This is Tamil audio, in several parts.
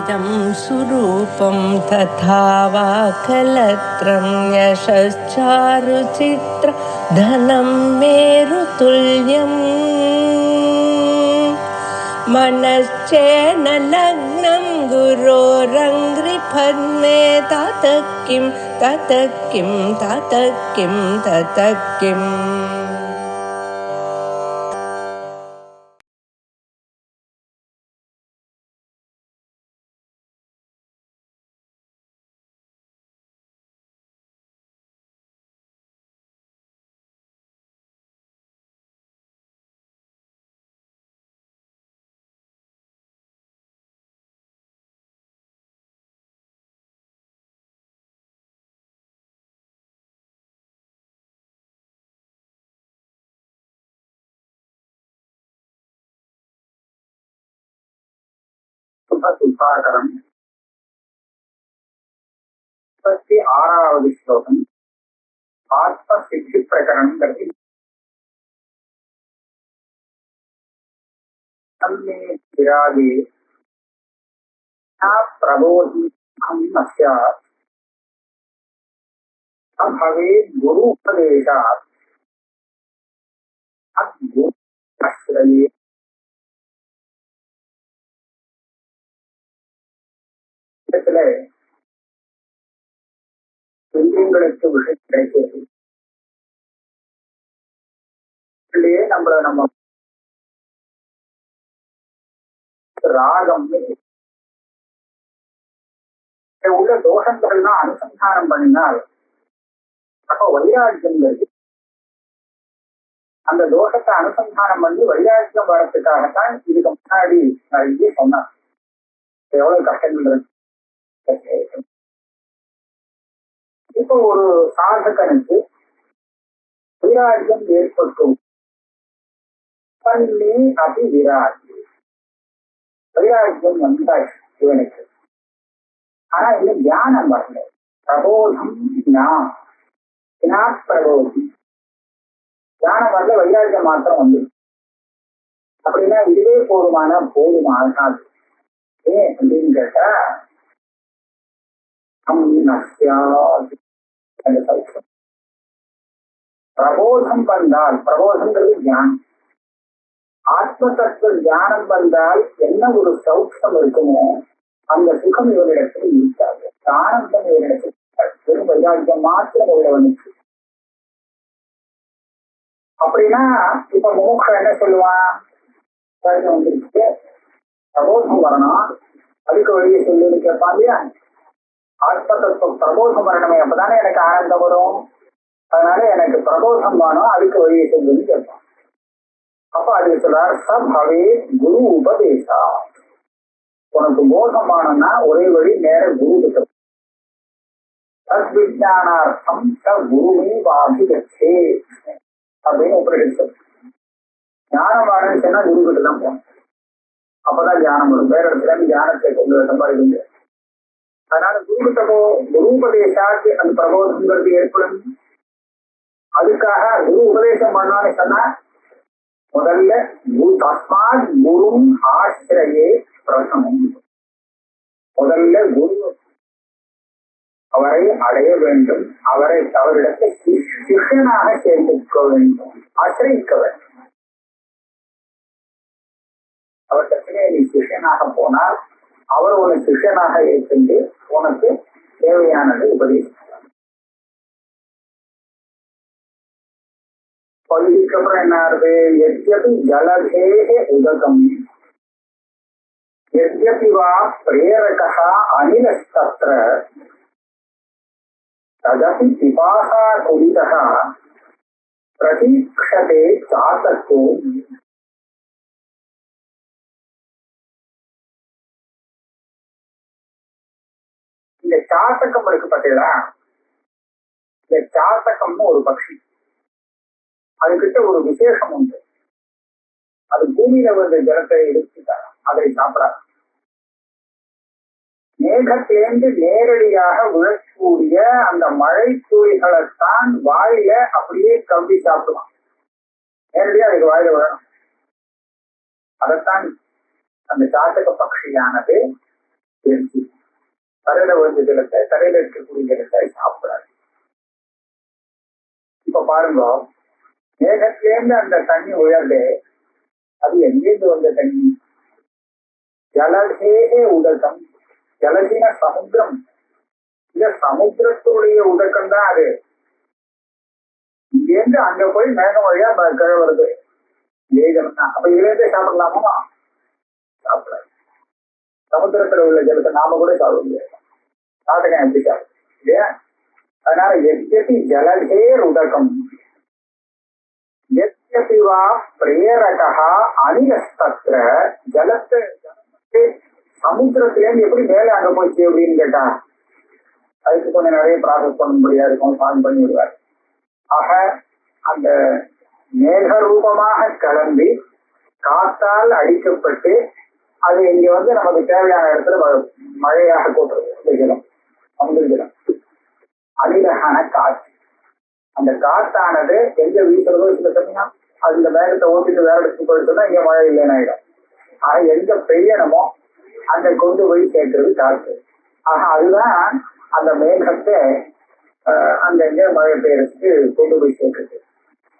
इदं सुरूपं तथा वा कलत्रं यशश्चारुचित्र धनं मेरुतुल्यम् मनश्चेन लग्नं गुरोरङ्घ्रिपद्मे ततः किं ततः किं ततः किं ततः किम् சுபாகரம் 36வது ஸ்லோகம் ஆத்ம சித்தி பிரகரணங்கிறது. விராகே பிரபோதி பவே குரு உபதேசாத் அஸ்ரயே. இடத்துல இந்திரியங்களுக்கு விஷயம் கிடைக்கிறது. நம்ம ராகம் உள்ள தோஷங்கள்லாம் அனுசந்தானம் பண்ணினால் அப்ப வைராக்கியங்கிறது அந்த தோஷத்தை அனுசந்தானம் பண்ணி வைராக்கியம் வரத்துக்காகத்தான் இதுக்கு முன்னாடி நிறைய சொன்னார். எவ்வளவு கஷ்டங்கள் இருக்கு. இப்போ ஒரு சாதகனுக்கு வைராக்கியம் ஏற்பட்டும் பண்ணி அப்படி வைராக்கியம் வந்தாச்சு இவனுக்கு. ஆனா இந்த தியானம் வரல. பிரபோதம் பிரபோதி தியானம் வரல, வைராக்கியம் மாத்திரம் வந்து. அப்படின்னா இதுவே போதுமானது. ஏன் அப்படின்னு கேட்டா பிரபோதம் வந்தால், பிரபோதங்கிறது தியானம், ஆத்ம தத்துவ தியானம் வந்தால் என்ன ஒரு சௌக்கியம் இருக்குமோ அந்த சுகம் இவரிடத்தில் இருக்காது. ஆனந்தம் இவரிடத்தில் வெறும் வைராக்கியம் மாத்திரம் உள்ளவனுக்கு. அப்படின்னா இப்ப மோட்சம் என்ன சொல்லுவான், வந்துருச்சு பிரபோதம் வரணும், அதுக்கு வழியை சொல்லுன்னு கேட்பான் இல்லையா. ஆத்ம தத்துவம் பிரபோதம் வரணுமே, அப்பதானே எனக்கு ஆனந்தம் வரும். அதனால எனக்கு பிரபோதம் வேணும், அதுக்கு வழியை சொல்லுன்னு கேட்பான். அப்ப அது சொல்றார் சபவே குரு உபதேசா. உனக்கு போதமானன்னா ஒரே வழி நேர குரு கிட்ட. தத்விஜானார்த்தம் ச குருவே வாபிகச்சே அப்படின்னு உபதேசம். ஞானம் வாழன்னு சொன்னா குரு கிட்ட தான் போகணும். அப்பதான் தியானம் வரும். வேற இடத்துல தியானத்தை கொண்டு சம்பாதிக்க. அதனால குரு கிட்ட குரு உபதேசாக்கு அந்த பிரபோதங்கிறது ஏற்படும். அதுக்காக குரு உபதேசம் பண்ணான்னு சொன்னா முதல்ல தஸ்மாத் குரும் ஆசிரியே பிரசனம். முதல்ல குரு அவரை அடைய வேண்டும், அவரிடத்தை சிஷ்யனாக சேர்ந்துக்க வேண்டும், ஆசிரியிக்க வேண்டும். அவரிடத்திலே நீ சிஷ்யனாக போனால் அவர் உனக்கு சிஷ்யனாக ஏற்று உனக்கு தேவையானது உபதேசிக்கிறார். இதுக்கப்புறம் என்ன ஆகுது, எத்யபி ஜலதேக உதகம் எத்யபி வா பிரேரகா அனிலஸ்தத்ர ததபி பிபாசா குடிதா பிரதீக்ஷதே சாதகோ. இந்த சாத்தகம் இருக்கு பார்த்தீங்களா, இந்த சாத்தகம்னு ஒரு பட்சி. அதுகிட்ட ஒரு விசேஷம் உண்டு. அது பூமியில வந்து ஜலத்தை எடுத்துட்டாங்க, அதை சாப்பிடாது. மேகத்திலேருந்து நேரடியாக விழக்கூடிய அந்த மழை துளிகளைத்தான் வாயில அப்படியே கம்பி சாப்பிடுவான். நேரடியா அதுக்கு வாயில விழணும். அதைத்தான் அந்த சாத்தக பட்சியானது கரையில வந்து ஜலத்தை, கரையில இருக்கக்கூடிய ஜலத்தை சாப்பிடாது. இப்ப பாருங்க, மேகத்திலேருந்து அந்த தண்ணி உயர்ந்து அது எங்கேருந்து வந்த தண்ணி? ஜலதேகே உதகம். ஜலதின சமுத்திரம். இந்த சமுத்திரத்துடைய உதக்கம் தான் அது. இங்கேருந்து அங்க போய் மேகம் வழியா கரை வருது. வேகம் தான். அப்ப இதுல இருந்தே சாப்பிடலாமா? சாப்பிடாது. சமுத்திரத்துல உள்ள ஜலத்தை நாம கூட சாப்பிட முடியாது. நாடகம் எப்படி சாப்பிடும் இல்லையா? அதனால எத்தி ஜலதேர் உதகம் எத்திவா பிரேரகா அனிலஸ்தத்ர. ஜலத்தை சமுத்திரத்திலேருந்து எப்படி மேல அங்க போச்சு அப்படின்னு கேட்டா அதுக்கு கொஞ்சம் நிறைய ப்ராசஸ் பண்ண முடியாது இருக்கும். சால்வ் பண்ணி விடுவார். ஆக அந்த மேக ரூபமாக கலந்து காத்தால் அடிக்கப்பட்டு அது இங்க வந்து நமக்கு தேவையான இடத்துல மழையாக போட்டுருது. ஜலம், சமுதிர ஜலம், அனிலகான காற்று. அந்த காத்தானது எங்க வீசுறதோ சில சமயம் அது இந்த மேகத்தை ஓட்டிட்டு வேற இடத்துக்கு போயிட்டோம்னா இங்க மழை இல்லைன்னு ஆயிடும். ஆக எங்க பெய்யணுமோ அங்க கொண்டு போய் சேர்க்கிறது காற்று. ஆக அதுதான் அந்த மேகத்தை அங்கங்க மழை பெய்யறதுக்கு கொண்டு போய் சேர்க்கிறது.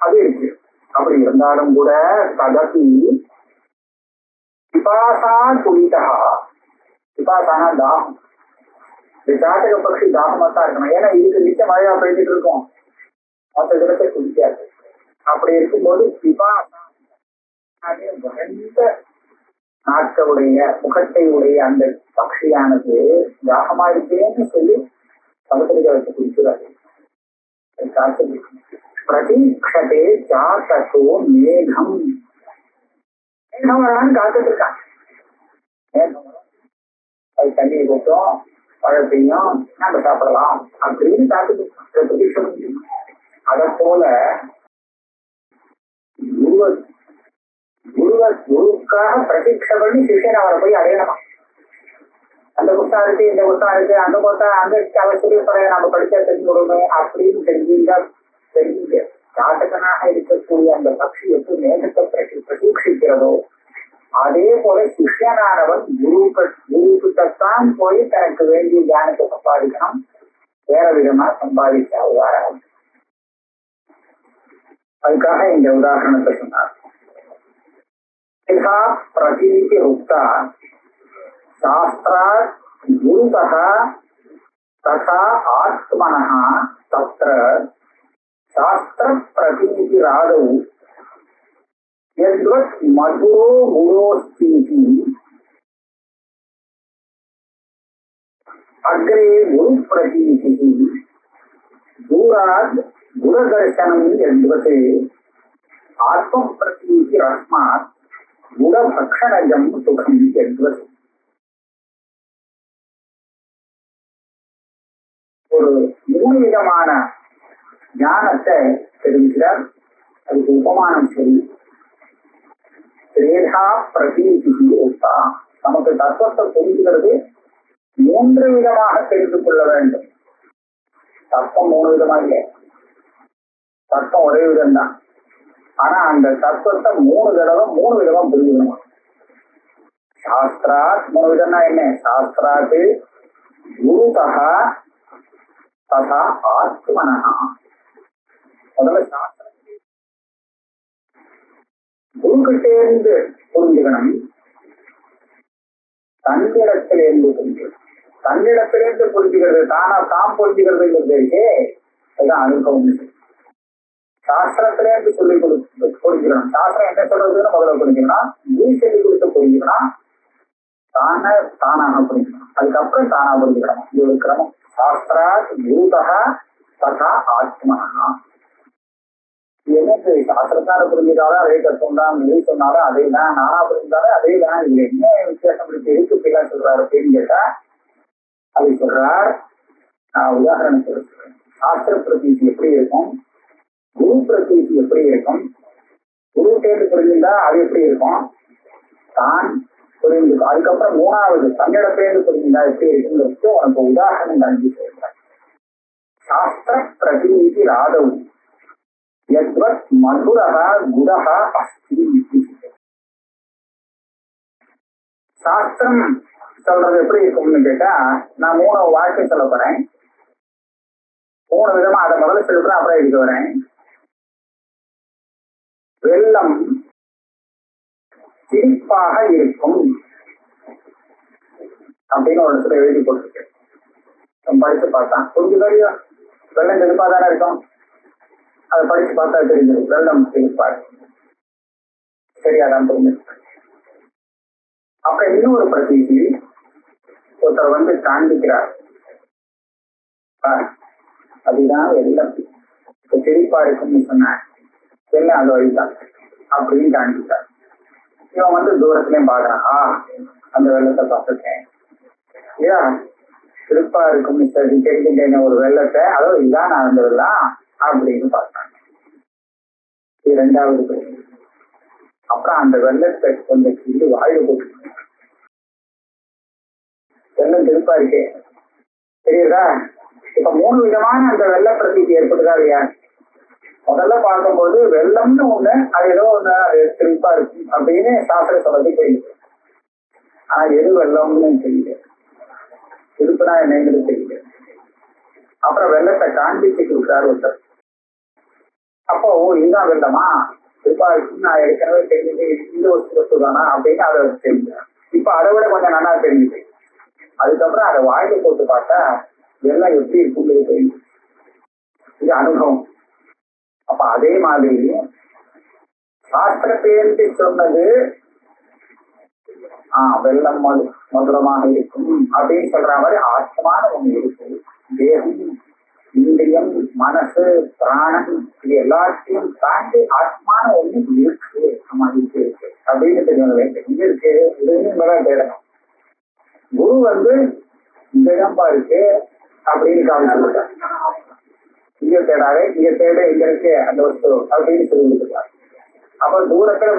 அது இருக்கு. அப்படி இருந்தாலும் கூட தகதி பிபாசா துளிதா. பிபாசானா தாகம். இந்த காட்டக பட்சி தாகமா தான் இருக்கணும். ஏன்னா இதுக்கு நிச்சயம் மழையா பெய்ஞ்சிட்டு இருக்கும். மற்ற ஜலத்தை குடிக்காது. அப்படி இருக்கும்போது பிபாசா வறண்ட நாட்களுடைய முகத்தை உடைய அந்த பட்சியானது தாகமா இருக்கேன்னு சொல்லி சமுத்திர வச்சு குடிக்கிறாரு. பிரதீட்சதே ஜாதோ மேகம். மேகம் வரலான்னு காத்துட்டு இருக்கான். மேகம் வரும், அது தண்ணியை கொட்டும், மழை பெய்யும், நம்ம சாப்பிடலாம் அப்படின்னு காத்துட்டு இருக்கான். அதை போல குருவுக்காக பிரதீட்சை பண்ணி சிஷியன் அவரை போய் அடையணுமா? அந்த புத்தகம் இருக்கு, இந்த புத்தகம் இருக்கு, அந்த புத்தகம் அந்த அவசியப்படைய நம்ம படிச்சா தெரிஞ்சு கொடுக்கணும் அப்படின்னு தெரிஞ்சுங்க. ஜாதகனாக இருக்கக்கூடிய அந்த பக்ஷி எப்படி மேகத்தை பிரதீட்சிக்கிறதோ அதே போல சிஷ்யனானவன் குருக்கிட்டத்தான் போய் தனக்கு வேண்டிய ஞானத்தை சம்பாதிக்கணும். வேற விதமா சம்பாதிக்க உதாரணம். அதுக்காக இந்த உதாரணத்தை சொன்னார். பிரதீதி உக்தா சாஸ்திராத் குருதः ததா ஆத்மனः தத்ர சாஸ்திர பிரதீதி ராதௌ யத்வத் மதுரோ குரோஸ்தீதி அக்ரே குரு பிரதீதி தூராத் குரதர்சனம் யத்வத் ஆத்ம பிரதீதி ரஸ்மாத் குரபக்ஷணஜம் சுகம் யத்வத். ஒரு 3 விதமான ஞானத்தை தெரிவிக்கிறார். அதுக்கு உபமானம் சொல்லி திரேதா பிரதீதி உக்தா. நமக்கு தத்துவத்தை புரிஞ்சுகிறது 3 விதமாக தெரிந்து கொள்ள வேண்டும். தத்துவம் 3 விதமா இல்லை, தத்துவம் ஒரே விதம் தான். ஆனா அந்த தத்துவத்தை 3 தடவை 3 விதமா புரிஞ்சுக்கணும். சாஸ்திராத் 3 விதம்னா என்ன? சாஸ்திராத் குருதः ததா ஆத்மனः. முதல்ல சாஸ்திரம் குருக்கிட்டேருந்து புரிஞ்சுக்கணும், தன்னிடத்திலிருந்து புரிஞ்சுக்கணும். தன்னிடத்திலிருந்து புரிஞ்சுக்கிறது தான் புரிஞ்சுக்கிறதுங்கிறது அதுதான் அனுபவம். சாஸ்திரத்திலேருந்து சொல்லிக் கொடுத்து புரிஞ்சுக்கணும். சாஸ்திரம் என்ன சொல்றதுன்னு முதல்ல புரிஞ்சுக்கணும், குரு சொல்லிக் கொடுத்து புரிஞ்சுக்கணும், தானாக புரிஞ்சுக்கணும், அதுக்கப்புறம் தானா புரிஞ்சுக்கணும். இது ஒரு கிரமம். சாஸ்திராத் குருதः ததா ஆத்மனः. என்னது சாஸ்திரத்தான புரிஞ்சுட்டாலும் அதே தத்துவம் தான், வெளி சொன்னாலும் அதே தான், நானா புரிஞ்சாலும் அதே தான். இது என்ன வித்தியாசம் இருக்கு இப்படிலாம் சொல்றாரு அப்படின்னு கேட்டா அது சொல்றார். நான் உதாரணம் சொல்றேன். சாஸ்திர பிரதீதி எப்படி இருக்கும், குரு பிரதீதி எப்படி இருக்கும், குரு தேர்ந்து புரிஞ்சுட்டா அது எப்படி இருக்கும், தான் புரிஞ்சுக்கும். அதுக்கப்புறம் 3வது தன்னிடத்திலேருந்து புரிஞ்சுட்டா எப்படி இருக்குங்கிறது உனக்கு உதாரணம் நன்றி சொல்றேன். சாஸ்திர பிரதீதி ராதவ் யத்வத் மதுரஹ குடஹ அஸ்தி. சாஸ்திரம் சொல்றது எப்படி இருக்கும்னு கேட்டா, நான் 3 வாக்கியம் சொல்ல போறேன். 3 விதமா அதை முதல்ல சொல்லுறேன், அப்புறம் இதுக்கு வரேன். வெள்ளம் சிரிப்பாக இருக்கும் அப்படின்னு ஒரு இடத்துல எழுதி போட்டிருக்கேன். படிச்சு பார்த்தா கொஞ்சம் தெரியும், வெள்ளம் சிரிப்பா தானே இருக்கும். அதை படிச்சு பார்த்தா தெரிஞ்சது வெள்ளம் சிரிப்பா இருக்கும். சரியாதான் புரிஞ்சு. அப்புறம் இன்னொரு பிரதீதி ஒருத்தர் வந்து காண்பிக்கிறார், அதுதான் வெள்ளம் சிரிப்பா இருக்கும்னு சொன்ன வெள்ளம் அது வழிதான் அப்படின்னு காண்பித்தார். இவன் வந்து தூரத்துலயும் பாக்குறான், அந்த வெள்ளத்தை பார்த்துட்டேன், ஏன் சிரிப்பா இருக்கும்னு சரி தெரிஞ்சுட்டேன் ஒரு வெள்ளத்தை, அதாவது இதுதான் நான் அந்த வெள்ளம் அப்படின்னு பார்த்தாங்க. இது 2வது பிரச்சனை. அப்புறம் அந்த வெள்ளத்தை கொஞ்சம் கிண்டு வாயில போட்டு, வெள்ளம் சிரிப்பா இருக்கே தெரியுதா. இப்ப 3 விதமான அந்த வெள்ள பிரதீதி ஏற்படுதா இல்லையா. முதல்ல பார்க்கும்போது வெள்ளம்னு ஒண்ணு, அது ஏதோ ஒண்ணு சிரிப்பா இருக்கும் அப்படின்னு சாஸ்திரத்தை பத்தி தெரியுது. ஆனா எது வெள்ளம்னு தெரியல, சிரிப்புனா என்னங்கிறது தெரியல. அப்புறம் வெள்ளத்தை காண்பிச்சுட்டு இருக்காரு ஒருத்தர். அப்போ இதுதான் வெள்ளமா சிரிப்பா இருக்குன்னு நான் ஏற்கனவே தெரிஞ்சுட்டு இந்த வஸ்து தானா அப்படின்னு அதை தெரிஞ்சேன். இப்ப அதை விட கொஞ்சம் நல்லா தெரிஞ்சுது. அதுக்கப்புறம் அதை வாயில போட்டு பார்த்தா வெள்ளம் எப்படி இருக்குங்கிறது தெரியும். இது அனுபவம். அப்ப அதே மாதிரி சாஸ்திரத்தை சொன்னது வெள்ளம் மதுரமாக இருக்கும் அப்படின்னு சொல்ற மாதிரி ஆத்மான ஒண்ணு இருக்கு. தேகம், இந்திரியம், மனசு, பிராணம் இது எல்லாத்தையும் தாண்டி ஆத்மான ஒண்ணு இருக்கு. ஆமா இருக்கு அப்படின்னு தெரியும். இங்க இருக்கு இதுன்னு மேல தேடணும். குரு வந்து இங்கதான்ப்பா இருக்கு அப்படின்னு காமிச்சு, இங்க தேடாவே இங்க தேட இங்க இருக்கு அந்த வஸ்து அப்படின்னு சொல்லியிருக்காரு. அப்ப தூரத்துல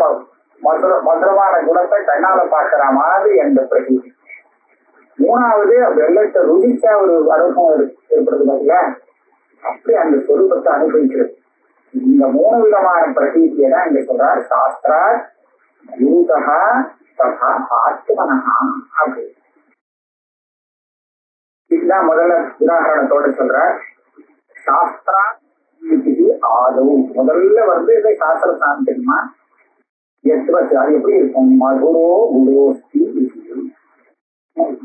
மதுரமான குணத்தை கண்ணால பாக்குற மாதிரி அந்த பிரதீதி. 3வது வெள்ளத்தை ருதிச்சா ஒரு அனுபவம் ஏற்படுது பார்த்தீங்களா, அப்படி அந்த சொரூபத்தை அனுபவிக்கிறது. இந்த 3 விதமான பிரதீதியை தான் இங்க சொல்றார். சாஸ்திரா யூதா ததா ஆத்மனஹா அப்படி. இதுதான் முதல்ல உதாரணத்தோட சொல்ற. சாஸ்திரா ஆதவு முதல்ல வந்து இதை சாஸ்திர சாமி தெரியுமா, அது எப்படி இருக்கும். மதுரோ குரோஸ்தி,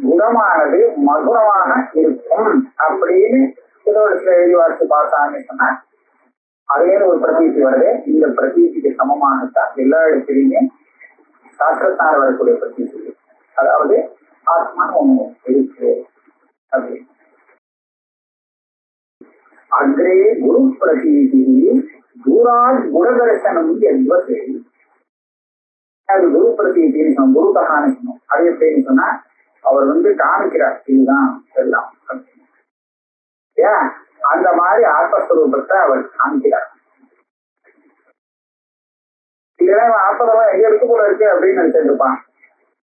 குணமானது மதுரமாக இருக்கும் அப்படின்னு எழுதி வாசி பார்த்தான்னு சொன்னா அதே ஒரு பிரதீதி வருது. இந்த பிரதீதிக்கு சமமாகத்தான் எல்லா இடத்திலையுமே சாஸ்திரத்தால் வரக்கூடிய பிரதீதி, அதாவது ஆத்மான ஒண்ணு இருக்கு அப்படின்னு. அக்ரே குரு பிரதீதி தூராத் குணதர்சனம் என்பது அது குரு பிரதீதின்னு சொன்னோம், குரு தகான்னு சொன்னோம். அது எப்படின்னு சொன்னா அவர் வந்து காமிக்கிறார் இதுதான் எல்லாம் அப்படின்னு. ஏன் அந்த மாதிரி ஆத்மஸ்வரூபத்தை அவர் காமிக்கிறார். இதெல்லாம் ஆத்மதமா எங்க இருக்கு போல இருக்கு அப்படின்னு நினைச்சிட்டு இருப்பான்.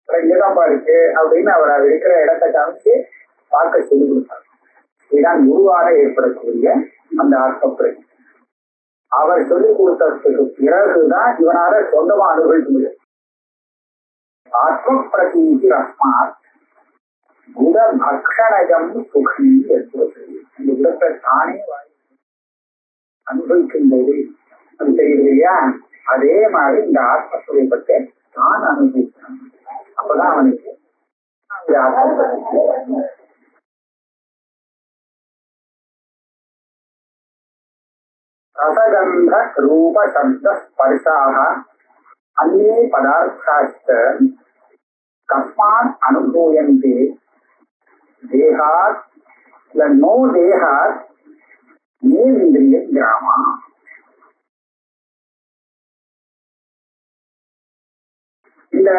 இங்கதான்ப்பா இருக்கு அப்படின்னு அவர் இருக்கிற இடத்தை காமிச்சு பார்க்க சொல்லி கொடுப்பார். இதுதான் குருவால ஏற்படக்கூடிய அந்த ஆத்மப்பிரை. அவர் சொல்லிக் கொடுத்ததுக்கு பிறகுதான் இவனால சொந்தமா அனுபவிக்க முடியும். ஆத்ம பிரதீதி ரஸ்மாத் குட பக்ஷணஜம் சுகி என்பது. இந்த குடத்தை தானே அனுபவிக்கும் போது அது தெரியுது இல்லையா. அதே மாதிரி இந்த ஆத்மஸ்வரூபத்தை தான் அனுபவிக்கிறான். அப்பதான் அவனுக்கு ரசகந்த ரூப சப்த ஸ்பர்ஷாக அந்நே பதார்த்தாச்ச கஸ்மாத் அனுபூயந்தே தேகாத் நோ தேகாத் நேந்திரிய கிராமா. இந்த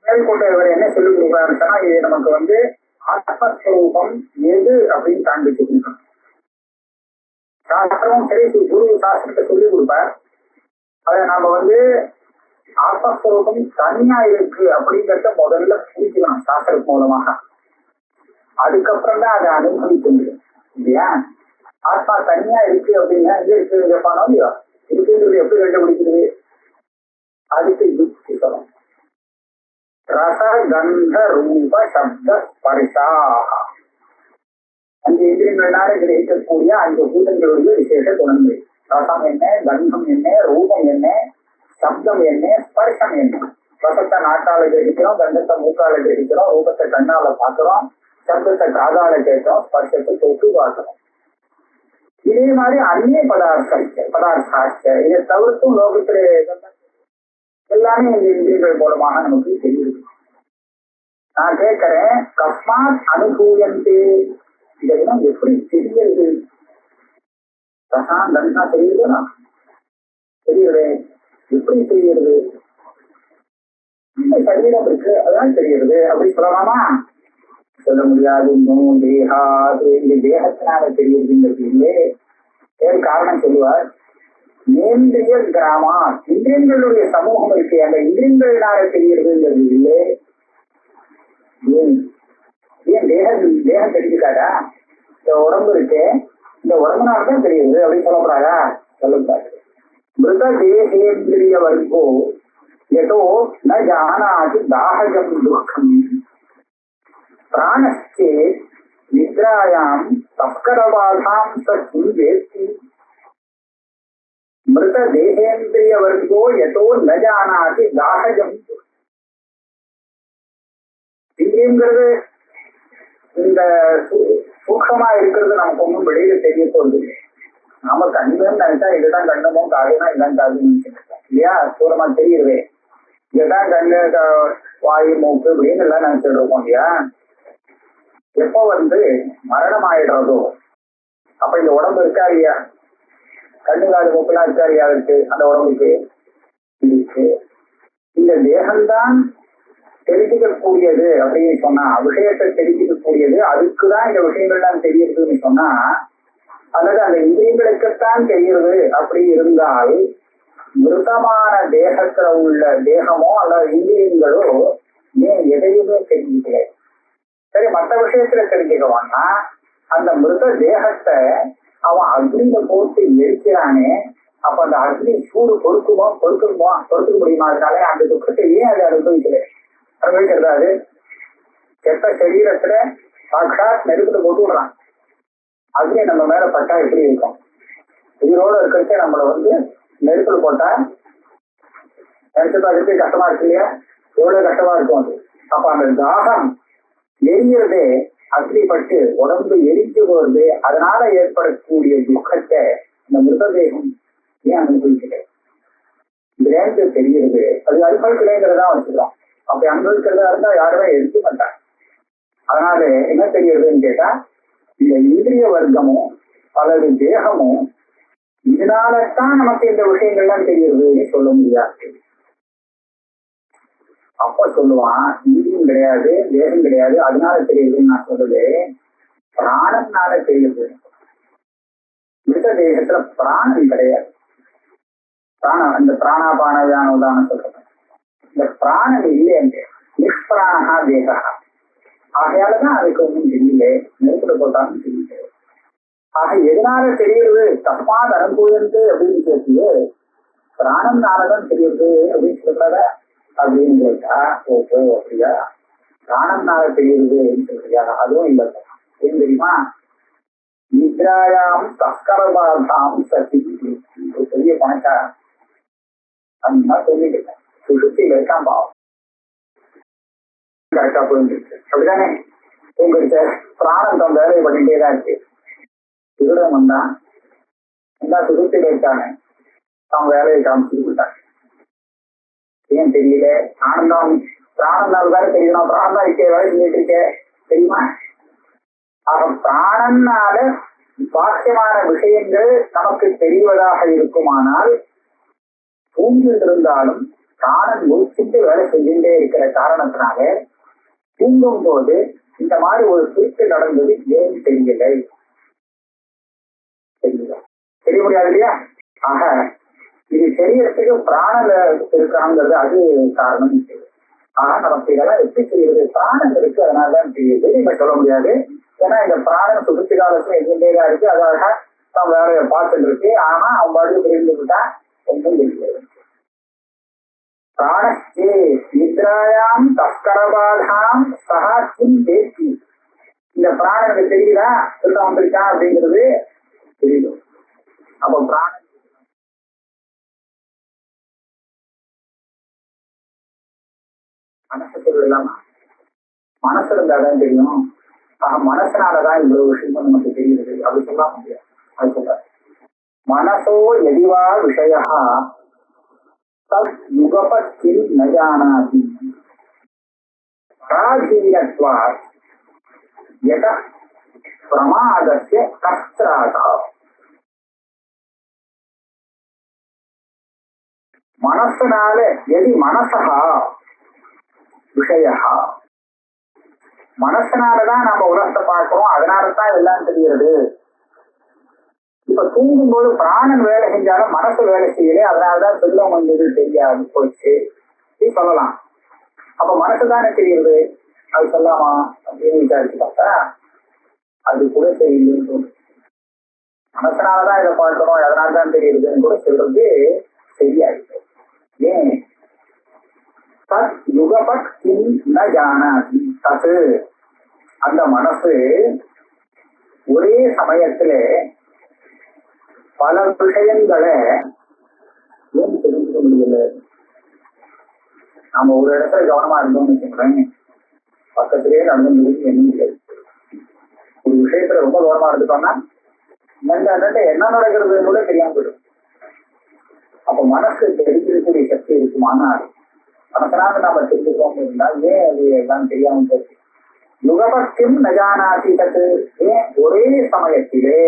மேற்கொண்ட இவர் என்ன சொல்லிக் கொடுக்குறாருன்னா, இது நமக்கு வந்து ஆத்மஸ்வரூபம் எது அப்படின்னு காண்பிச்சுக்கணும். சாஸ்திரம் சரி, குரு சாஸ்திரத்தை சொல்லிக் கொடுப்பார். அதை நாம வந்து ஆத்மஸ்வரூபம் தனியா இருக்கு அப்படிங்கிறத முதல்ல புரிஞ்சுக்கணும் சாஸ்திரம் மூலமாக. அதுக்கப்புறம் தான் அதை அனுபவிக்க முடியும் இல்லையா. ஆத்மா தனியா இருக்கு அப்படின்னா எங்க இருக்கு கேட்பானோ இல்லையோ, இருக்குங்கிறது எப்படி கண்டுபிடிக்கிறது, அதுக்கு யுக்தி சொல்லணும். ரச கந்த ரூப சப்த ஸ்பர்ஷா. 5 இந்திரியங்களால கிரகிக்கக்கூடிய 5 பூதங்களுடைய விசேஷ குணங்கள். ரசம் என்ன, கந்தம் என்ன, ரூபம் என்ன, சப்தம் என்ன, ஸ்பர்ஷம் என்ன. ரசத்தை நாட்டால கிரகிக்கிறோம், கந்தத்தை மூக்கால கிரகிக்கிறோம், ரூபத்தை கண்ணால பாக்குறோம், சப்தத்தை காதால கேட்கிறோம், ஸ்பர்ஷத்தை தொட்டு பார்க்கிறோம். இதே மாதிரி அந்நிய பதார்த்தாச்ச இதை தவிர்த்தும் லோகத்திலே எல்லாமே இந்த இந்திரியங்கள் மூலமாக நமக்கு தெரியுது. நான் கேட்கிறேன், கஸ்மாத் அனுபூயந்தே, இதெல்லாம் எப்படி தெரியுது? ரசான் கண்டா தெரியுதுனா தெரியுது. எப்படி தெரியுது? இந்த சரீரம் இருக்கு அதான் தெரியுது அப்படின்னு சொல்லலாமா? சொல்ல முடியாது. இன்னும் தேகாது, இந்த தேகத்தினால தெரியுதுங்கிறது இல்லையே. வேறு காரணம் சொல்லுவார். நேந்திரிய கிராமா, இந்திரியங்களுடைய சமூகம் இருக்கு, அந்த இந்திரியங்களால தெரியுதுங்கிறது இல்லை. ஏன் தேகம் தெரிஞ்சுக்காதா? இந்த உடம்பு இருக்கு, இந்த உடம்புனால்தான் தெரியுது அப்படின்னு சொல்லக்கூடாதா? சொல்லக்கூடாது. மிருத தேகேந்திரிய வர்க்கோ எதோ ந ஜானாதி தாஹகம் துக்கம் பிராணஸ்தே நித்ராயாம் தஸ்கரபாதாம் சம் வேத்தி. மிருத தேகேந்திரிய வர்க்கோ எதோ ந ஜானாதி தாஹகம். இந்திரியங்கிறது இந்த சூக்ஷமா இருக்கிறது நமக்கு ஒன்றும் வெளியில தெரிய போகுது. நாம கண்ணுன்னு நினைச்சா இதுதான் கண்ணமோ, காதுனா இதான் காதுன்னு நினைச்சிருக்கோம் இல்லையா? தூரமா தெரியுது, இதுதான் கண்ணு, வாயு, மூக்கு அப்படின்னு எல்லாம் நினைச்சிட்டு இருக்கோம் இல்லையா? எப்போ மரணம் ஆயிடுறதோ அப்ப இந்த உடம்பு இருக்கா இல்லையா? கண்ணு, காது, மூக்குலாம் இருக்கா இல்லையா? இருக்கு. அந்த உடம்புக்கு இருக்கு. இந்த தேகம்தான் தெரிஞ்சுக்கக்கூடியது அப்படின்னு சொன்னா, விஷயத்தை தெரிஞ்சுக்கக்கூடியது, அதுக்குதான் இந்த விஷயங்கள்லாம் தெரியுதுன்னு சொன்னா, அல்லது அந்த இந்திரியங்களுக்குத்தான் தெரியுது அப்படி இருந்தால், மிருதமான தேகத்துல உள்ள தேகமோ அல்லது இந்திரியங்களோ ஏன் எதையுமே தெரிஞ்சுக்கல. சரி, மற்ற விஷயத்துல தெரிஞ்சுக்கவான்னா அந்த மிருத தேகத்தை அவன் அக்னியில போட்டு எரிக்கிறானே, அப்ப அந்த அக்னி சூடு பொறுக்க முடியுமா? அதனால அந்த துக்கத்தை ஏன் அதை அனுபவிக்கிறதா? அது கெட்ட சரீரத்துல சாட்சாத் நெருப்புல போட்டு விடுறான். அக்னி நம்ம மேல பட்டா எப்படி இருக்கும்? உயிரோட இருக்கிறதே நம்மள நெருப்புல போட்டா நினைச்சு பார்க்கறதுக்கு கஷ்டமா இருக்கு இல்லையா? எவ்வளவு கஷ்டமா இருக்கும் அது. அப்ப அந்த தாகம் எரிகிறதே, அக்னி பட்டு உடம்பு எரிஞ்சு போறது, அதனால ஏற்படக்கூடிய துக்கத்தை இந்த மிருததேகம் ஏன் அனுபவிக்கல? இதுலேருந்து தெரிகிறது. அது அனுபவிக்கலைங்கிறதா வச்சுக்கிறோம். அப்படி அனுபவிக்கிறதா இருந்தா யாருமே எடுக்க மாட்டாங்க. அதனால என்ன தெரியுதுன்னு கேட்டா, இந்த இந்திரிய வர்க்கமும் அல்லது தேகமும் இதனாலதான் நமக்கு இந்த விஷயங்கள்லாம் தெரியுதுன்னு சொல்ல முடியாது. அப்ப சொல்லுவான், இந்திரியம் கிடையாது, தேகம் கிடையாது, அதனால தெரியுதுன்னு நான் சொல்லுது, பிராணம்னால தெரியுது. மிருத தேகத்துல பிராணம் கிடையாது. பிராணம் அந்த பிராணாபான வியானோதான சொல்றேன். இந்த பிராணம் இல்லையே, நிஷ்பிராணா தேகா. ஆகையாலதான் அதுக்கு ஒன்றும் தெரியல, நெருப்புல போட்டாலும் தெரியல. ஆக எதனால தெரியுது? தஸ்மாத் அனுபூயந்து அப்படின்னு கேட்டு பிராணம்னாலதான் தெரியுது அப்படின்னு சொல்றத அப்படின்னு கேட்டா, ஓஹோ அப்படியா, பிராணம்னால தெரியுது அப்படின்னு சொல்றியா? அதுவும் இல்லை. ஏன் தெரியுமா? நித்ராயாம் தஸ்கரபாதாம் சதி. ஒரு பெரிய பணக்கார அந்த சொல்லிட்டு சுசுத்தில இருக்கான் பாவம். கரெக்டா புரிஞ்சிருக்கு அப்படிதானே? உங்களுக்கு பிராணம் தன் வேலையை பண்ணிட்டேதான் இருக்கு. திருடம் வந்தான், எல்லா சுகத்தில இருக்காங்க, அவன் வேலையை காமிச்சு விட்டாங்க. ஏன் தெரியல? ஆனந்தம் பிராணம்னால வேலை தெரியணும். பிராணம் தான் இருக்கே, வேலை செஞ்சுட்டு இருக்கே, தெரியுமா? ஆக பிராணம்னால பாக்கியமான விஷயங்கள் நமக்கு தெரிவதாக இருக்குமானால், தூங்கிட்டு இருந்தாலும் பிராணன் முடிச்சுட்டு வேலை செஞ்சுட்டே இருக்கிற காரணத்தினால தூங்கும் போது இந்த மாதிரி ஒரு திருட்டு நடந்தது ஏன் தெரியலை? தெரிய முடியாது இல்லையா? ஆக இது தெரியறதுக்கு பிராணல இருக்காங்கிறது அது காரணம். ஆனா நமக்கு இதெல்லாம் எப்படி தெரியுது? பிராணம் இருக்கு, அதனாலதான் தெரியுது. நீங்க சொல்ல முடியாது. ஏன்னா இந்த பிராணம் சுகத்து காலத்துல எங்கேதான் இருக்கு, அதாக தான் வேலையை பார்த்துட்டு இருக்கு. ஆனா அவன் பாட்டுக்கு தெரிஞ்சுக்கிட்டா ஒன்றும் தெரியாது. பிராணஸ்தே நித்ராயாம் தஸ்கரபாதாம் சஹா கிம் தேசி. இந்த பிராணனுக்கு தெரியுதா திருடம் வந்திருக்கான் அப்படிங்கிறது தெரியுது. அப்போ பிராணன் மனசு சொல்லலாமா? மனசு இருந்தாதான் தெரியும். மனசனாலதான் இவ்வளவு விஷயம் நமக்கு தெரியுது அப்படி சொல்ல முடியாது. அது சொல்ற மனசோ எதிவா விஷயா தத் யுகபத்தில் நஜானாதி பராதீனத்வாத் யத பிரமாதஸ்ய கஸ்த்ராதா. மனசனால எதி மனசா விஷயா, மனசனாலதான் நம்ம உலகத்தை பார்க்கிறோம், அதனாலதான் எல்லாம் தெரிகிறது. இப்ப தூங்கும் போது பிராணன் வேலை செஞ்சாலும் மனசு வேலை செய்யல, அதனாலதான் செல்லம் வந்தது தெரியாது போச்சு சொல்லலாம். அப்ப மனசுதானே தெரியுது, அது சொல்லாமா அப்படின்னு விசாரிச்சு பார்த்தா அது கூட தெரியலன்னு. மனசனாலதான் இதை பார்க்கிறோம் அதனாலதான் தெரியுதுன்னு கூட சொல்றது தெரியாது. ஏன் தத் யுகபத் கிம் ந ஜானாதி தத், அந்த மனசு ஒரே சமயத்துல பல விஷயங்களை ஏன் தெரிஞ்சுக்க முடியல? நாம ஒரு இடத்துல கவனமா இருந்தோம்னு வச்சுக்கிறேன், பக்கத்திலேயே நடந்து முடியும் என்ன முடியாது. ஒரு விஷயத்துல ரொம்ப கவனமா இருந்துட்டோம்னா என்ன நடக்கிறதுன்னு கூட தெரியாம போயிடும். அப்ப மனசு தெரிஞ்சிருக்கக்கூடிய சக்தி இருக்குமானால் மனசனாக நாம தெரிஞ்சுக்கோம் இருந்தால் ஏன் அது எல்லாம் தெரியாம போச்சு? யுகபத்தியும் நஜானாதி தத்து, ஏன் ஒரே சமயத்திலே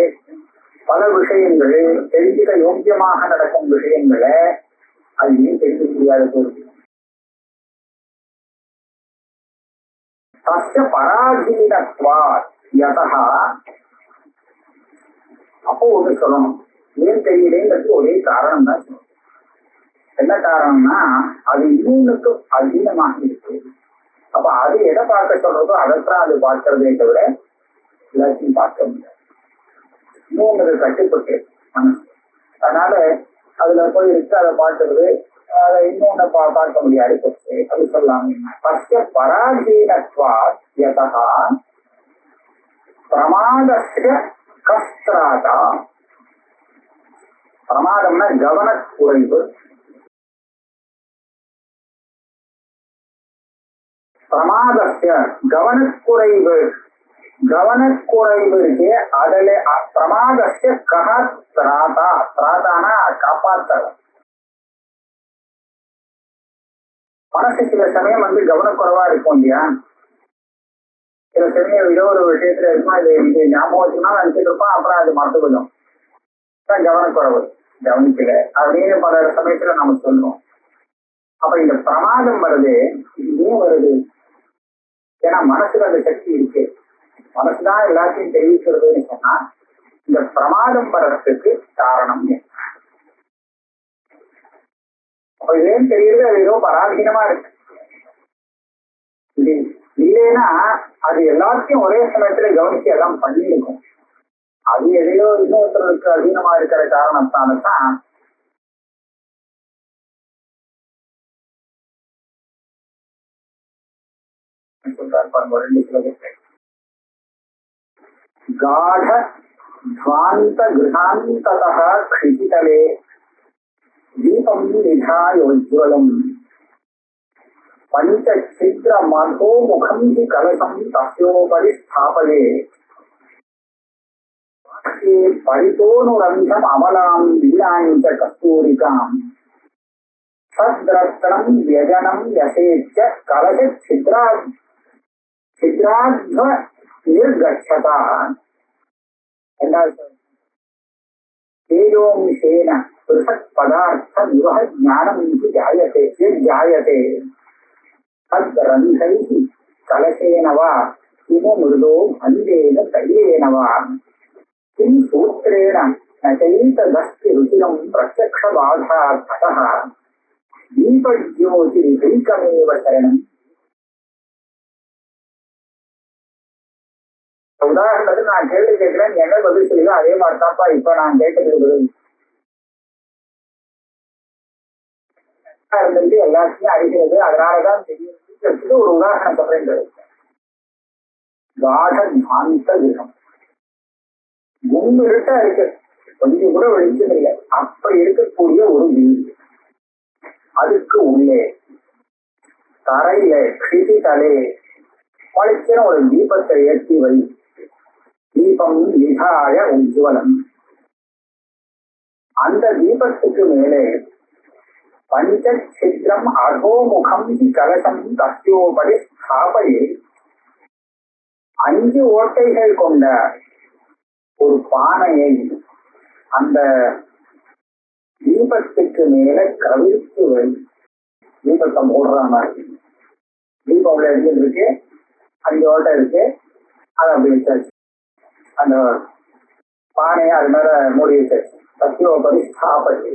பல விஷயங்கள் தெரிஞ்சுக்க யோக்கியமாக நடக்கும் விஷயங்களை அது ஏன் தெரிஞ்சுக்க முடியாத போகுது? சத்திய பராதீனத்வாத் யதஹா. அப்போ ஒண்ணு சொல்லணும், ஏன் தெரியலேங்கிறது ஒரே காரணம் தான். என்ன காரணம்னா அது இன்னொன்னுக்கு அதீனமாக இருக்கு. அப்ப அது எதை பார்க்க சொல்றதோ அதைத்தான் அது பார்க்கறதே தவிர எல்லாத்தையும் பார்க்க முடியாது. இன்னொன்னு கட்டுப்பட்டு அதனால அதுல போய் இருக்கு, அதை பார்க்கறது, அதை இன்னொன்னு பார்க்க முடியாது போச்சு அது சொல்லாம. சத்திய பராதீனத்வாத் யதஹா பிரமாதஸ்ய கஸ்த்ராதா. பிரமாதம்னா கவனக்குறைவு. பிரமாதஸ்ய கவனக்குறைவு, கவனக்குறைவு இருக்கு அதுல. பிரமாதஸ்ய கஹ திராதா, திராதானா காப்பாற்ற. மனசு சில சமயம் கவனக்குறைவா இருக்கும் இல்லையா? சில சமயம் ஏதோ ஒரு விஷயத்துல இருக்குமா, இது ஞாபகம் வச்சுன்னா நினைச்சிட்டு இருப்பான், அப்புறம் அது மறந்து கொஞ்சம் கவனக்குறைவு, கவனிக்கல அப்படின்னு பல சமயத்துல நம்ம சொல்றோம். அப்ப இந்த பிரமாதம் வருது, இது ஏன் வருது? ஏன்னா மனசுல அந்த சக்தி இருக்கு, மனசுதான் எல்லாத்தையும் தெரிவிக்கிறதுன்னு சொன்னா இந்த பிரமாதம் வர்றதுக்கு காரணம் என்ன? அப்ப ஏன் தெரியுது? அது ஏதோ பராதீனமா இருக்கு. இது இல்லைன்னா அது எல்லாத்தையும் ஒரே சமயத்துல கவனிச்சு எல்லாம் பண்ணிருக்கும். அது எதையோ இன்னொருத்தருக்கு அதீனமா இருக்கிற காரணத்தால்தான் காட துவாந்த கிருஹாந்ததः க்ஷிதிதலே தீபம் நிதாயோஜ்வலம் பஞ்சசித்ர மதோமுகம் ஹி கலசம் தஸ்யோபரி ஸ்தாபயே பரிதோனுரந்தம் அமலாம் வீணாஞ்ச கஸ்தூரிகாம் சத்ரத்னம் வியஜனம் யசேச்ச கலச சித்ராத்வ நிர்கச்சதா. தேஜோம்சேன பிருஷக் பதார்த்த விவஹ ஞானம் ஜாயதே ஜாயதே தத் ரந்தைஹி கலசேன வா கிமு மிருதோ பந்தேன தைலேன வா கிம் சூத்ரேண ந சைததஸ்தி ருச்சிரம் பிரத்யக்ஷ பாதார்த்ததः தீபஜ்யோதிரைகமேவ சரணம். உதாரணத்துக்கு நான் கேள்வி கேட்கிறேன், என்ன பதில் சொல்லுங்க, அதே மாதிரி தான்ப்பா இப்ப நான் கேட்டது பதில். இருந்துட்டு எல்லாத்தையும் அறிகிறது, அதனாலதான் தெரியுது. ஒரு உதாரணம் சொல்றேன். காட சாந்த கிரகம் முன்னிருட்டா இருக்கு, கொஞ்சம் கூட வெளிச்சம் இல்லை, அப்ப இருக்கக்கூடிய ஒரு வீடு. அதுக்கு உள்ளே தரையில கிருதிகளே பளிச்சின ஒரு தீபத்தை ஏற்றி வை. தீபம் நிகாய உஜ்வலம். அந்த தீபத்துக்கு மேலே பஞ்சசித்ரம் அகோமுகம் கலசம் தஸ்யோபடி ஸ்தாபையே 5 ஓட்டைகள் கொண்ட ஒரு பானையை அந்த தீபத்துக்கு மேல கவிழ்த்து வை. தீபத்தை போடுற மாதிரி தீபம் உள்ள எடுத்துட்டு இருக்கு, 5 ஓட்டை இருக்கு, அதை அப்படி வச்சாச்சு. அந்த பானையை அது மேல மூடி வச்சாச்சு. தஸ்யோபடி ஸ்தாபையே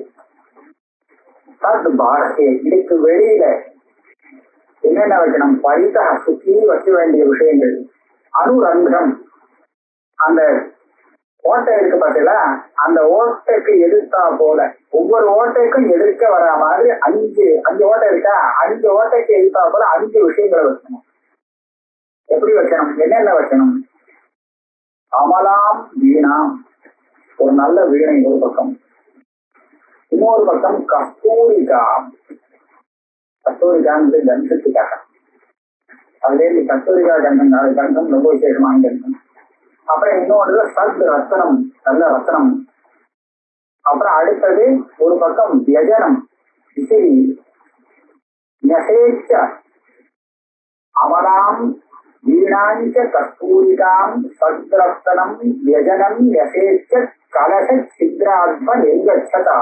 தத் பாரதே. இதுக்கு வெளியில என்னென்ன வைக்கணும்? பரிதா சுற்றி வைக்க வேண்டிய விஷயங்கள். அனுரந்தம், அந்த ஓட்டை இருக்கு பார்த்தீங்களா, அந்த ஓட்டைக்கு எதிர்த்தா போல ஒவ்வொரு ஓட்டைக்கும் எதிர்க்க வர மாதிரி 5 ஓட்டை இருக்கா, 5 ஓட்டைக்கு எதிர்த்தா போல 5 விஷயங்களை வைக்கணும். எப்படி வைக்கணும்? என்னென்ன வைக்கணும்? அமலாம் வீணாம், ஒரு நல்ல வீணை ஒரு பக்கம். இன்னொரு பக்கம் கஸ்தூரிகா. கஸ்தூரிகான்னு கந்தத்துக்காக, அதுல கஸ்தூரிகா கந்தம், கந்தம் ரொம்ப விசேஷமான கந்தம். அப்புறம் இன்னொன்று சத் ரத்தனம், நல்ல ரத்தனம். அப்புறம் அடுத்தது ஒரு பக்கம் வியஜனம், விசிறி. நெசேச்ச அமலாம் வீணாஞ்ச கஸ்தூரிகாம் சத்ரத்தனம் வியஜனம் நெசேச்ச கலச சித்ராத்ம நிர்கச்சதா.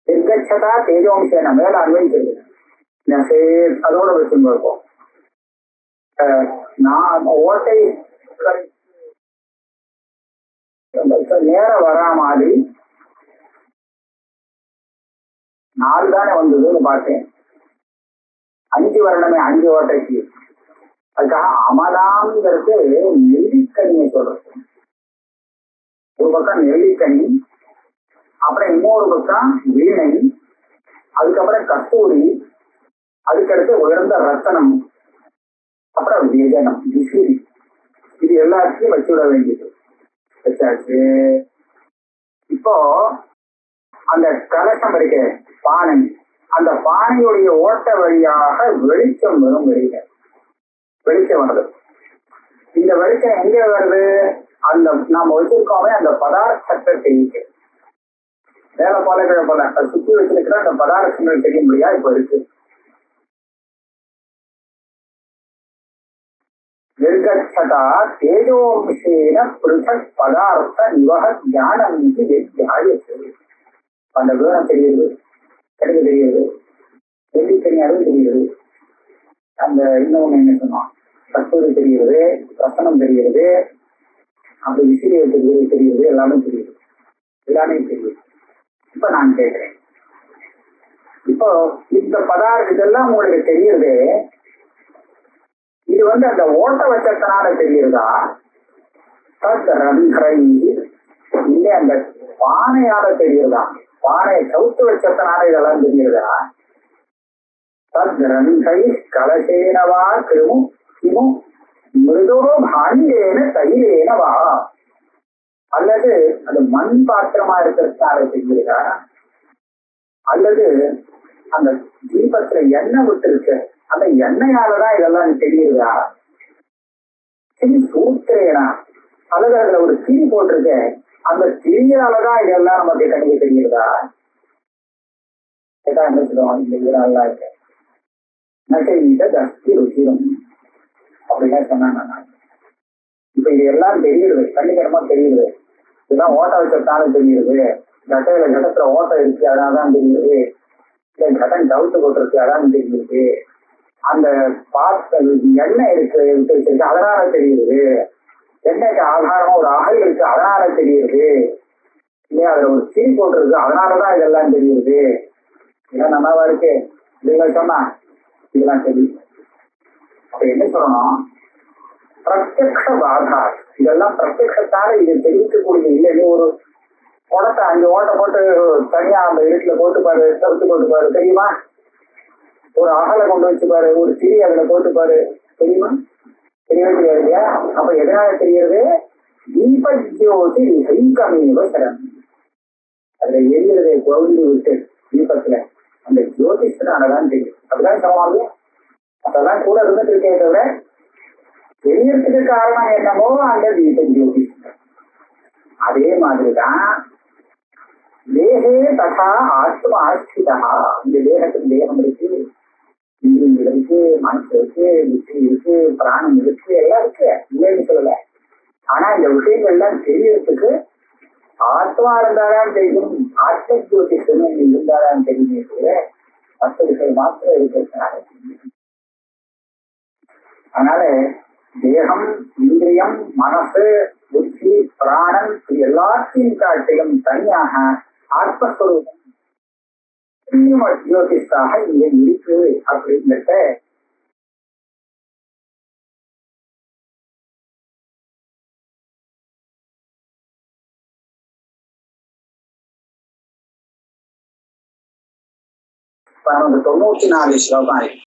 நிர்கச்சதா தேஜோம்சேன மேல அன்வைக்கிறது. நெசே அதோட வச்சுருக்கோம். நான் ஓட்டை நேரம் வரா மாதிரி 4 தானே வந்ததுன்னு பார்த்தேன். 5 வரணுமே 5 ஓட்டைக்கு. அதுக்காக அமலாம்ங்கிறது நெல்லிக்கனியை சொல்றது. ஒரு பக்கம் நெல்லிக்கனி, அப்புறம் இன்னொரு பக்கம் வீணை, அதுக்கப்புறம் கஸ்தூரி, அதுக்கடுத்து உயர்ந்த ரத்தனம், அப்புறம் வியஜனம் விசிறி. இது எல்லாத்தையும் வச்சுவிட வேண்டியது. வச்சாச்சு. இப்போ அந்த கலசம் இருக்க பானை, அந்த பானையுடைய ஓட்ட வழியாக வெளிச்சம் வரும். வெளிச்சம் வருது. இந்த வெளிச்சம் எங்க வருது? அந்த நாம வச்சிருக்கோமே அந்த பதார்த்தத்தை தெரிவிக்க மேல போல கீழே போல சுத்தி வச்சிருக்கிற அந்த பதார்த்தங்கள் தெரிய முடியா இப்ப இருக்கு. நிர்கச்சதா தேஜோம்சேன பிருதக் பதார்த்த நிவக ஞானம் தியாயத்து. அந்த விவரம் தெரியுது, கிடைக்க தெரியுது, நெல்லிக்கனி அதுவும் தெரியுது, அந்த இன்னொன்னு என்ன சொன்னோம், கஸ்தூரி தெரியுது, ரசனம் தெரியுது, அப்படி விசிறிய தெரியுது, எல்லாமே தெரியுது, எல்லாமே தெரியுது. இப்ப நான் கேட்கிறேன், இப்போ இந்த பதார்த்தம் இதெல்லாம் உங்களுக்கு தெரியுது, இது அந்த ஓட்ட வச்சத்தினால தெரியுதா, இல்ல அந்த பானையால தெரியுதா, பானையை கவுத்து வச்சத்தினால இதெல்லாம் தெரியுதா, தத்ரந்தை கலசேனவா கிருமு கிமு மிருதோ பாண்டேன தைலேனவா, அல்லது அது மண் பாத்திரமா இருக்கிறதுனால தெரியுதா, அல்லது அந்த தீபத்துல எண்ணெய் விட்டு இருக்கு அந்த எண்ணெயாலதான் இதெல்லாம் தெரியுதா, சூத்திரேனா, அல்லது அதுல ஒரு திரி போட்டிருக்க அந்த திரியாலதான் இதெல்லாம் நமக்கு கணிக்க தெரியுதா. தஸ்தி ருசிரம் அப்படின்னா சொன்னாங்க. இப்ப இது எல்லாம் தெரியுது, கண்ணிகரமா தெரியுது, இதெல்லாம் ஓட்ட வச்சதாலும் தெரியுது, கடத்துல ஓட்டம் இருக்கு அதனாலதான் தெரியுது, இல்ல கடன் தவிர்த்து போட்டிருக்கு அதான் தெரியுது, அந்த எண்ணெய் இருக்கு அதனால தெரியுது, எண்ணெய்க்கு ஆதாரமா ஒரு அகல் இருக்கு அதனால தெரியுது, இல்லையா அதுல ஒரு சீ போட்டிருக்கு அதனாலதான் இதெல்லாம் தெரியுது, இதெல்லாம் நல்லாவா இருக்கு, இதெல்லாம் சொன்னா இதெல்லாம் தெரியுது. அப்ப என்ன சொல்லணும், பிரத்யக்ஷ பாதா, இதெல்லாம் பிரத்யக்ஷத்தால இதை தெரிவிக்கக்கூடிய இல்லைன்னு ஒரு குடத்தை 5 ஓட்டை போட்டு தனியா அந்த இருட்டுல போட்டு பாரு, தவிர்த்து போட்டு பாரு, தெரியுமா? ஒரு அகலை கொண்டு வச்சு பாரு, ஒரு திரி அதுல போட்டு பாரு, தெரியுமா? தெரியவே தெரியாது இல்லையா? அப்ப எதனால தெரியுது? தீபஜோதி ஹரிகமேவ சரம். அதுல எரியறதை கவுந்து விட்டு தீபத்துல அந்த ஜோதிஷனாலதான் தெரியும். அப்படிதான் சொல்லுவாங்க. அப்பதான் கூட இருந்துட்டு இருக்கே தவிர தெரியறதுக்கு காரணம் என்னமோ அந்த தீப ஜோதிஷ். அதே மாதிரிதான் தேகே ததா ஆத்மா ஆஸ்திதா. இந்த தேகத்துக்கு தேகம் இருக்கு, இந்திரியங்கள் இருக்கு, மனசு இருக்கு, புத்தி இருக்கு, பிராணம் இருக்கு, எல்லாம் இருக்கு, இல்லைன்னு சொல்லல. ஆனா இந்த விஷயங்கள்லாம் தெரியறதுக்கு ஆத்மா இருந்தாதான் தெரியும், ஆத்ம ஜோதிஷம் இருந்தாதான் தெரியுமே தவிர மற்ற விஷயம் மாத்திரம் இருக்கிறதுனால. அதனால தேகம், இந்திரியம், மனசு, புத்தி, பிராணம் இது எல்லாத்தையும் காட்டிலும் தனியாக ஆத்மஸ்வரூபம் ஜோதிஷாக இங்க இருக்கு அப்படிங்கிறத நமக்கு 94 ஸ்லோகம் ஆயிடுச்சு.